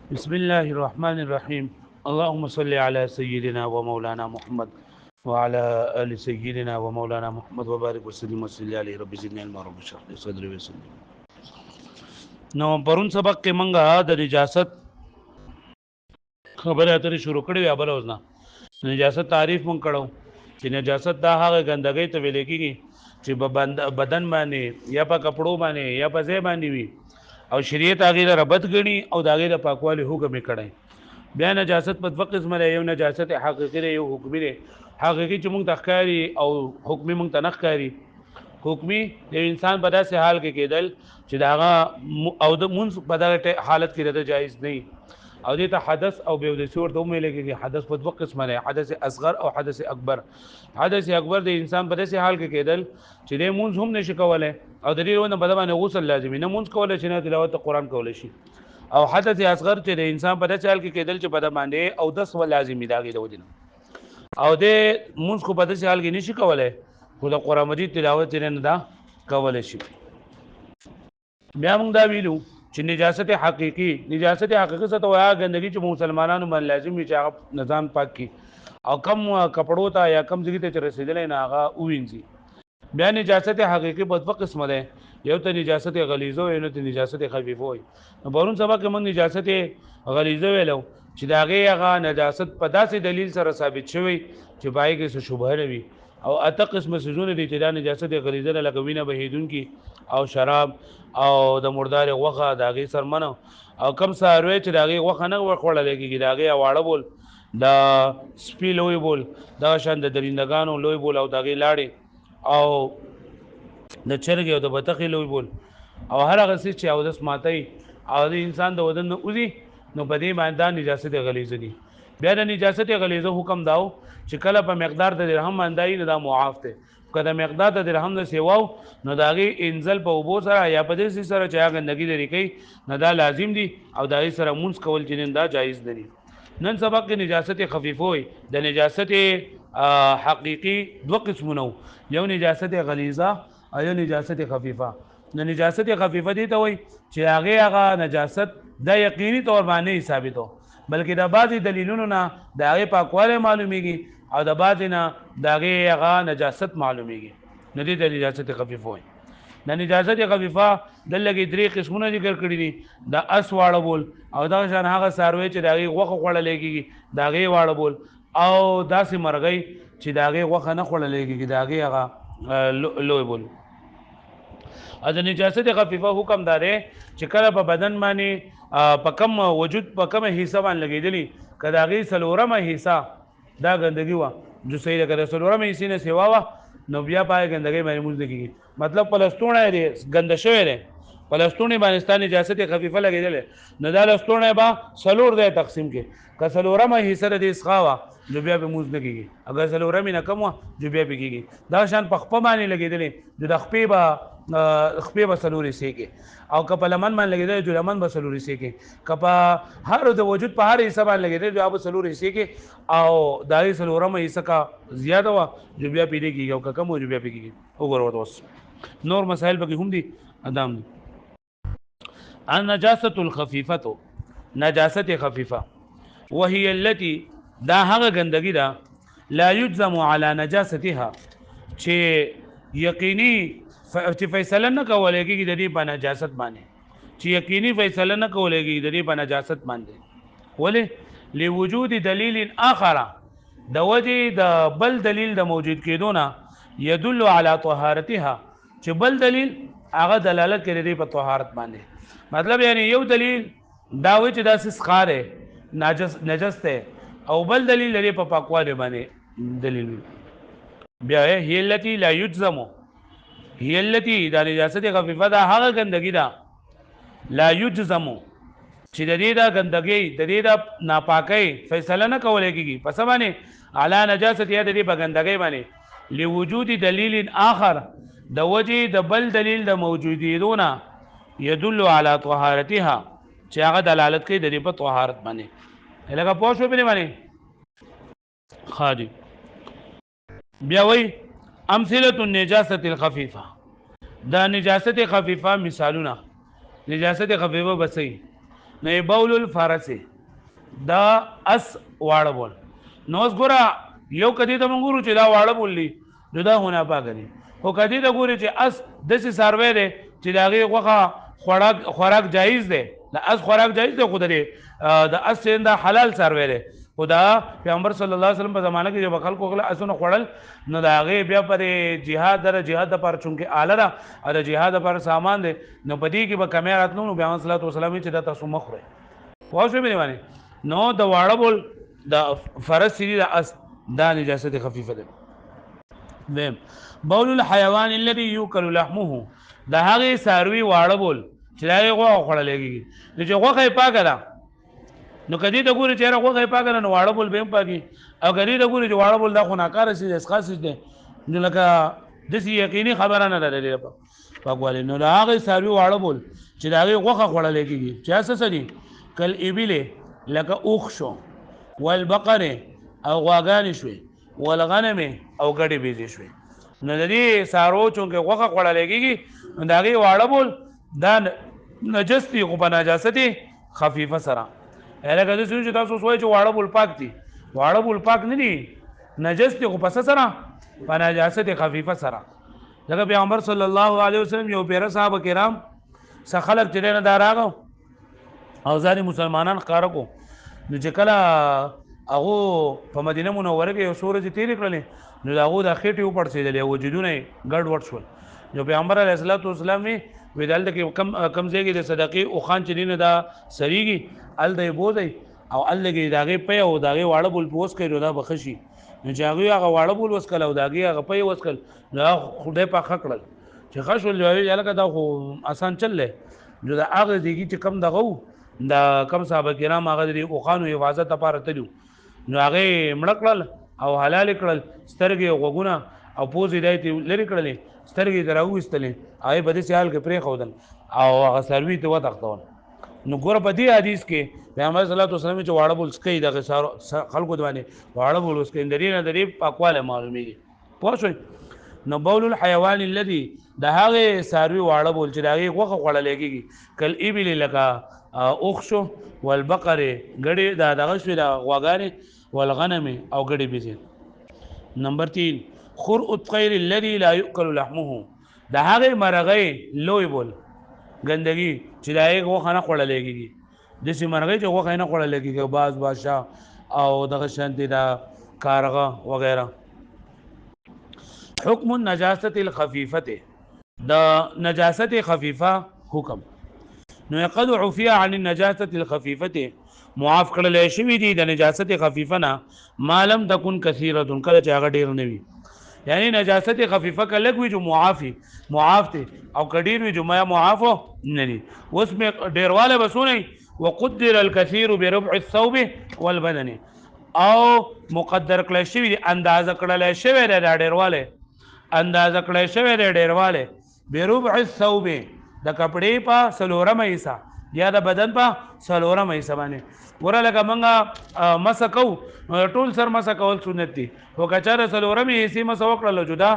بسم الله الرحمن الرحيم. اللهم صل على سيدنا ومولانا محمد وعلى آل سيدنا ومولانا محمد وبارك وسلم وصلی علیه رب زدنی علما رب اشرح لي صدري ويسر لي. نو پرون سبق کې منګه د نجاست خبره اترې شروع کړې یا بل وزنا نجاست تعریف مونږ کړو چې نجاست دا هغه ګندګۍ ته ویل کېږي چې بدن باندې یا په کپړو باندې یا په ځای باندې وي او شریعت هغه له ربط غني او دا هغه د پاکوالي حکم کړي. بیا نجاست په دوه قسمه لري، یو نجاست حقيقي دی، یو حکمي دی. حقيقي چې مونږ تخکاری او حکمي مونږ تنخکاری. حکمي د انسان په داسې حال کې کېدل چې دا او د مونږ په دغه حالت کې رده جایز نه او دې ته حدث او بيودسي ورته ویل کېږي. حدث په دوه قسمه لري، حدث اصغر او حدث اکبر. حدث اکبر د انسان په داسې حال کې کېدل چې د مونږ هم نشي کولای او د دې ونه په باندې غسل لازمي نه مونږ کولای چې نه تلاوت قرآن کولای شي. او حدث اصغر چې د انسان په داسې حال کې کېدل چې په باندې او 10 ول لازمي داږي د وجنه او د مونږ کو په داسې حال کې نشي کولای خو د قرآن مجید تلاوت نه دا کولای شي. بیا موږ دا ویلو چې نجاست حقيقي څه ته وایي؟ ګندګي چې مسلمانانو باندې لازم وي چې هغه نظام پاک کی او کم کپړو ته یا کم ځای ته رسیدل نه هغه وینځي. بیا نجاست حقيقي په دوه قسمه ده، یو ته نجاست غلیظه او یو ته نجاست خفیفه وي. نو پرون سبا کې موږ نجاست غلیظه ویلو چې دا هغه نجاست په داسې دلیل سره ثابت شوی چې پای کې څه شوبه نه وي. او اته قسم سيزونه دي چې دا نجاست غلیظه لکه وینه بهیدون کی او شراب او د مردار غوخه داغي سرمنه او کم ساروي چې داغي غوخه نه ورخوړل کېږي داغي واړه بول دا سپی لوی بول دا شان د درندگانو لوی بول او داغي لاړې او د چرګ او د بطخې لوی بول او هر هغه څه چې او د سماتای او د انسان د ودن اوزي نو په دې باندې نجاست غلیظه دي. بیا د نجاست غلیظه حکم داو چې کله په مقدار د درهم باندې دا معاف ته کله مقدار د درهم نه سیواو نو داغي انزل په وبو سره یا په دې سره چې هغه نګي لري کوي نه دا لازم دي او داغي سره مونږ کول چې دا جایز دي. نن سبق کې نجاست خفیفه وي. د نجاست حقيقي دوه قسمونه، یو نجاست غلیظه او یو نجاست خفیفه. نو نجاست خفیفه دي ته وي چې هغه نجاست د یقیني تور باندې ثابتو بلکې د بعضی دلیلونو نه د هغه پاکواله معلومیږي او د بعضی نه د هغه نجاست معلومیږي. نو دې د نجاست خفیفه وي. د نجاست خفیفه د لګي درې قسمونه ذکر کړی دي، د اس واړه بول او دا شان هغه ساروي چې د هغه غوخه خوړل کېږي د هغه واړه بول او داسې مرغۍ چې د هغه غوخه نه خوړل کېږي د هغه لوی بول. د نجاست خفیفه حکم داره چې کله په بدن باندې په کم وجود په کم حصہ باندې لګیدلی کداغي سلورمه حصہ دا ګندګي وا جو صحیح کړه سلورمه حصہ نه سیوا وا نو بیا پای ګندګي باندې موږ دګي مطلب پلستونه دی ګند شوی دی پلستونه باندې ستانه نجاست خفیفه لګیدل نو دا لستونه با سلور دی تقسیم کې ک سلورمه حصہ د اسخاوا جو بیا به موږ دګي اگر سلورمه نه کم وا جو بیا بګي دا شان پخپه باندې لګیدل د خپې با خپې بسلوري سي کې او کپ لمن باندې لګیدل جو لمن بسلوري سي کې کپ هر د وجود په هر حصہ باندې لګیدل جو اب سلوري سي کې او دای سلورمه حصہ کا زیاده وا جو بیا پیډه کې او کم جو بیا پیږي وګورئ اوس نور مسائل به هم دي ادم دي. ان نجاسه الخفيفه نجاست خفيفه وهي التي دا هغه ګندګي دا لا يجزم على نجاستها چې یقیني چې فیصله نه کولای کېږي د دې په نجاست باندې چې یقیني فیصله نه کولای کېږي د دې په نجاست باندې ولې لوجود دلیل اخر د وجه د بل دلیل د موجود کېدو نه يدل على طهارتها چې بل دلیل هغه دلالت کوي د دې په طهارت باندې. مطلب یعنی یو دلیل دا و چې داسې ښکاره نجس ته او بل دلیل لري په پاکواله باندې دلیل بیا هي التي لا يجزم هي التي دا نجاست خفیفه دا هغه ګندګي دا لا يجزم چې د دې دا ګندګي د دې دا ناپاکي فیصله نه کولای کیږي پس باندې اعلی نجاست یا د دې بګندګي باندې لوجود دلیل آخر د وجه د بل دلیل د موجودیدونه يدل على طهارتها چې هغه دلالت کوي د دې په طهارت باندې. لکه پوه شو په باندې خادي بیا وای امثله النجاسه الخفيفه دا نجاست خفیفه مثالونه نجاست خفیفه بسې نو بول الفرس دا اس واړه بول نو اوس ګوره یو کدی ته مونږ ګورو چې دا واړه بولي نو دا هونه پاګني خو کدی ته ګوري چې اس داسې سروې دی چې د هغې غوښه خوراک جایز دی د اس خوراک جایز دی خو د اس دا حلال سروې دی خو دا پیغمبر صلی الله علیه وسلم په زمانه کې چې خلکو غله اسونه خوړل نو د هغې بیا پر جهاد دپاره چونکې آله ده او د جهاد دپاره سامان دی نو په دې کې به کمی راتلو نو پیغمبر صلی الله علیه وسلم چې دا تاسو مه خورئ پوه شوې مې باندې نو د واړه بول د فرس سری د اس دا نجاست خفیفه ده ویم بول الحيوان الذي يؤكل لحمه د هغې څاروي واړه بول چې د هغې غوښه خوړلی کېږي نو چې غوښه یې پاکه ده نو که دې ته ګوري چې یاره غوښه یې پاکه ده نو واړه بول به هم پاکي او که دې ته ګوري چې واړه بول دا خو ناکاره سي دی اسخا سي دی نو لکه داسې یقیني خبره نه ده د دې پاکوالی نو د هغې څاروي واړه بول چې د هغې غوښه خوړلی کېږي چې هسه څه دي کالابلې لکه اوښ شو والبقرې او غواګانې شوې والغنمې او ګډې بیزې شوې نو د دې څاروو چونکې غوښه خوړلی کېږي نو د هغې واړه بول دا نجس دي خو په نجاست خفیفه سره لکه داسې چې تاسو اوس وایئ چې واړه بول پاک دي واړه بول پاک نه دي نجس دي خو په څه سره په نجاست خفیفه سره ځکه پیغمبر صلی الله علیه وسلم یو پیره صحابه کرام څه خلک چې دی نه دا راغو او ځانې مسلمانان ښکاره کو نو چې کله هغو په مدینه منوره کې یو څو ورځې تېرې کړلې نو د هغو دا خېټې وپړسېدلې او وجودونه یې ګډ وډ شول نو پیغمبر علیه الصلاة والسلام وی دلته کې کم ځای کې د صدقې اوښان چې دي نه دا سریږي هلته یې بوځئ او هلته کې د هغې پی او د هغې واړه بول په وڅکئ نو دا به ښه شي نو چې هغوی هغه واړه بول وڅکل او د هغې هغه پی وڅکل نو هغه خدای پاک ښه کړل چې ښه شول هلکه دا خو اسان چل دی نو د هغه دیګي چې کم دغه و د کم صحابه کرام هغه د اوښانو حفاظت لپاره تلي نو هغې مړه کړل او حلال کړل سترګې او غوږونه او پوزې دا یې لرې کړلې سترګې یې ترې راوویستلې هغې په داسې حال کې پرېښودل او هغه څاروي ته وتښتول نو ګوره په دې حدیث کې پیغمبر صلی الله علیه وسلم چې واړه بول څکئ دغه خلکو د باندې واړه بول وڅکئ د دې نه د دې پاکوالی معلومېږي پوه شوئ نو بول الحیوان الذي د هغې څاروي واړه بول چې د هغې غوښه خوړلی کېږي کالابل لکه اوښ شو والبقرې ګډې دا دغه شوې د غواګانې والغنمې او ګډې بیزې نمبر 3 خرء الطیر الذي لا یؤکل لحمه د هغې مرغۍ لوی بول ګندګي چې د هغې غوښه نه خوړلی کېږي داسې مرغۍ چې غوښه یې نه خوړلی کېږي باز بادشاه او دغه شانتې دا کارغه وغیره حکم النجاست الخفیفه د نجاست خفیفه حکم نو قد عفی عن النجاست الخفیفه معاف کړلی شوي دي د نجاست خفیفه نه ما لم تکن کثیره کله چې هغه ډېر نه وي یعنی نجاست خفیفه که لږ وي جو معاف دی او که ډېر وي جو معافو نه دي اوس مې ډېروالی به څونه وقدر الکثیر بربع الثوب والبدن او مقدر کړی شوي دي اندازه کړلی شوی دی دا ډېروالی اندازه کړی شوی دی ډېروالی بربع الثوب د کپړې په څلورمه حصه یا د بدن په څلورمه حصه باندې ګوره لکه موږ مسه کوو ټول سر مسه کول سنت دي خو که چېرې څلورمې حصې مسه وکړله جدا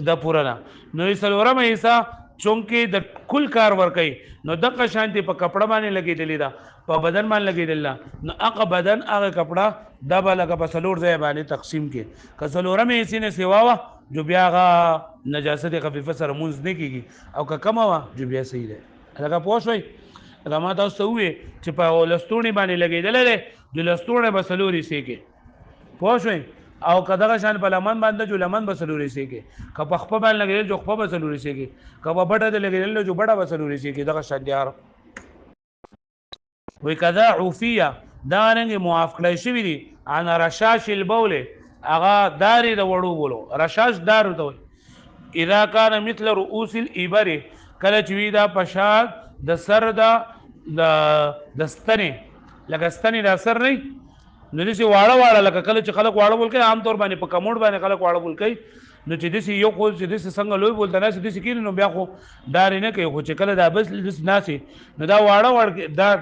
د پوره نه نو څلورمه حصه چونکې د کل کار ورکوي نو دغه شانتې په کپړه باندې لګېدلې ده په بدن باندې لګېدل ده نو هغه بدن هغه کپړه دا به لکه په څلور ځای باندې تقسیم کې که څلورمې حصې نه سوا وه جو بیا هغه نجاست خفیفه سره مونځ نه کېږي او که کمه وه جو بیا صحیح دی لکه پوه شوئ لکه ما تاسو ته وویې چې په لستوڼي باندې لګېدلی دی جو لستوڼی به څلور حصې کې پوه شوئ او که دغه شان په لمن باندې جو لمن به څلور حصې کې که په خپه باندې لګېدل جو خپه به څلور حصې کې که په بټه د لګېدل جو بټه به څلور حصې کې دغه شان دي وایي کذا عفیه دا رنګې معاف کړی شوي دي عن رشاش البول هغه دارې د وړو بولو رشاش دارو ته وایي اذا کان مثل رؤوس الابر کله چې وي دا په شان د سر د ستنې لکه ستنې د سر نه نو داسې واړه لکه کله چې خلک واړه بول کوي عام طور باندې په کموډ باندې خلک واړه بول کوي نو چې داسې یو خو چې داسې څنګه لوی بولته ناسې داسې کېږي نو بیا خو دارې نه کوي خو چې کله دا بس داسې ناسې نو دا واړه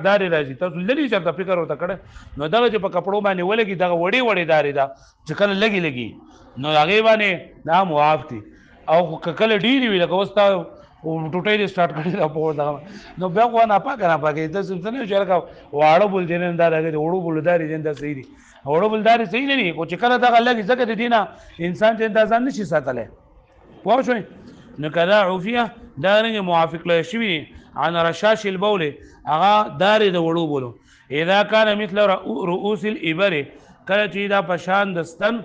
دارې راځي تاسو لري چېرته فکر ورته کړی نو دغه چې په کپړو باندې ولګي دغه وړې دارې ده چې کله لګي نو هغې باندې دا معاف دي او که کله ډېرې وي لکه اوس تا او ټوټې دې سٹارټ کړی دا په دا نو بیا خو نه پاکه ته څه نه شر کا واړو بول دین دا دغه وړو بولداري دین دا صحیح دي وړو بولداري صحیح نه دي کو چې کله دا لګي زکه دینه انسان ته اندازان نشي ساتله پوه شئ نو کدا عفیه دا رنګ موافق له شوی عن رشاش البول اغا دار د وړو بولو اذا كان مثل رؤوس الابر کله چې دا پشان دستن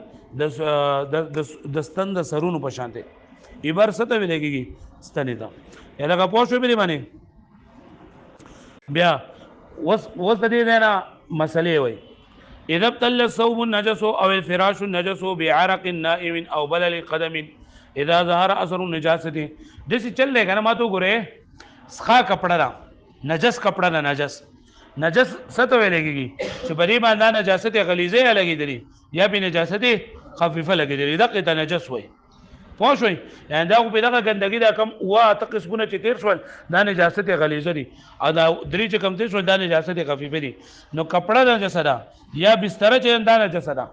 دستن د سرونو پشان ته ابر څه ته ویلېږي ستنې ته لکه پوه شو به باندې بیا وس د دې نه مسلې وای اذا ابتل الثوب النجس او الفراش النجس بعرق نائم او بلل قدم اذا ظهر اثر النجاسه دسی چل لے کنه ما تو ګوره سخا کپڑا دا نجس کپڑا دا نجس ستو لګيږي چې بری باندې نجاست غلیظه لګیدلی یا به نجاست خفیفه لګیدلی دغه ته نجس وای پوه شئ یعنی دا په دغه ګندګي دا کم وا تقسمونه چې تیر شول دا نجاست غلیظه دي او دا درې چې کم تیر شول دا نجاست خفیفه دي نو کپڑا دا نجس ده یا بستر چې دا نجس ده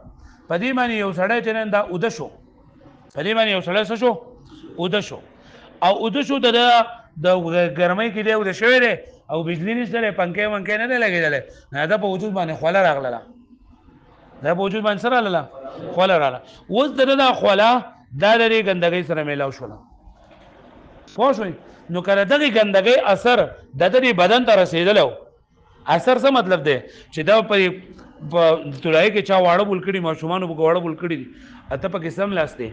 پدې معنی یو سړی چې دا اود شو پدې معنی یو سړی څه شو اود شو او اود شو د ګرمۍ کې دی اود شوی دی او بجلی نشته پنکې ونکې نه لګېدل دا په وجود باندې خوله راغله دا په وجود باندې سره لاله خوله راغله اوس دا خوله دا لري ګندګۍ سره میلاو شوله پوه شئ نو کله دغه ګندګۍ اثر د دې بدن ته رسیدلو اثر څه مطلب دی چې دا په تولای کې چا واړه بول کړي ماشومان په واړه بول کړي اته په قسم لاسته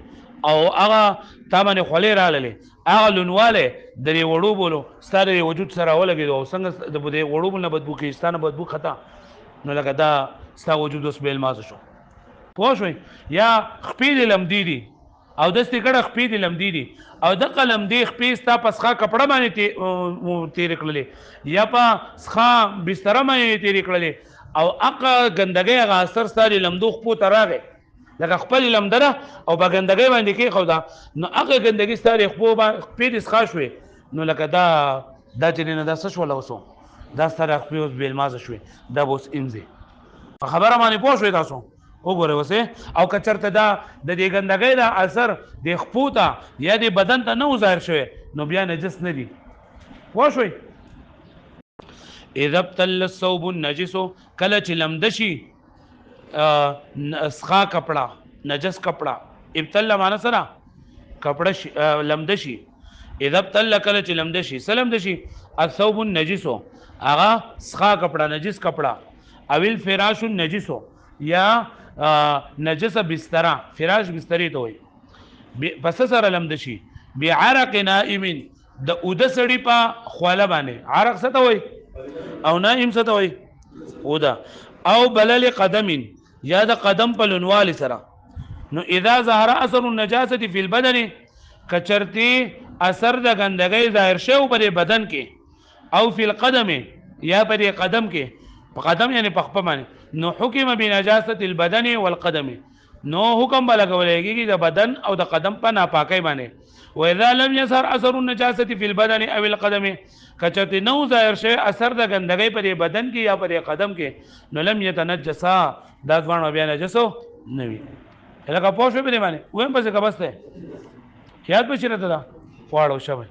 او هغه تامنه خولې رااله هغه لونواله درې وړو بولو ستاره وجود سره ولګي او څنګه د دې وړو بول نه بدبو کې ستانه بدبو خطا نو لکه دا ستا وجود اوس بیل ماز شو پوه شئ یا خپې لمدې دي او دستې کړه خپې لمدې دي او د قلم دی خپې ستا پسخه کپړه باندې تیر کړلې یا په سخه بستر باندې تیر کړلې او اقا ګندګي هغه اثر ستاري لمدو خپو ته راغی لکه خپل لمدره او په ګندګي باندې کې خو دا نو هغه ګندګي ستاري خپو خپې د سخه شوې نو لکه دا چې نه دا څه شو لوسو دا ستاره خپې اوس بیل مازه شوې دا اوس انځي خبره باندې پوه شوې تاسو وګوره وسه او کچرته دا د دې ګندګۍ دا اثر د خپوتا یا د بدن ته نه ظاهر شوی نو بیا نجس نه دي پوه شوي اذا ابتل الثوب النجس کله چې لمدشي اسخا کپڑا نجس کپڑا ابتل معنا سره کپڑا لمدشي اذا ابتل کله چې لمدشي سلمدشي الثوب النجس هغه اسخا کپڑا نجس کپڑا او الفراش النجس یا نجس بستر فراش بستری ته وي پس سره لمدشي بعرق نائم د اود سړی په خواله باندې عرق څه ته وي او نائم څه ته وي اودا او بلل قدم یا د قدم په لونوال سره نو اذا ظهر اثر النجاسه في البدن کچرتی اثر د ګندګۍ ظاهر شو په بدن کې او فی القدم یا په قدم کې په قدم یعنی په خپل باندې نو حکم بنجاسه البدن والقدم نو حکم بلګولېږي د بدن او د قدم په ناپاکۍ باندې و اذا لم يظهر اثر النجاسه في البدن او القدم کچته نو ظاهر شي اثر د ګندګۍ په بدن کې یا په قدم کې نو لم يتنجسا دا ځوان بیا نجسو نوي لکه پوه شو به باندې ویم پسې کا بسته یاد بشي راته دا واړو شبه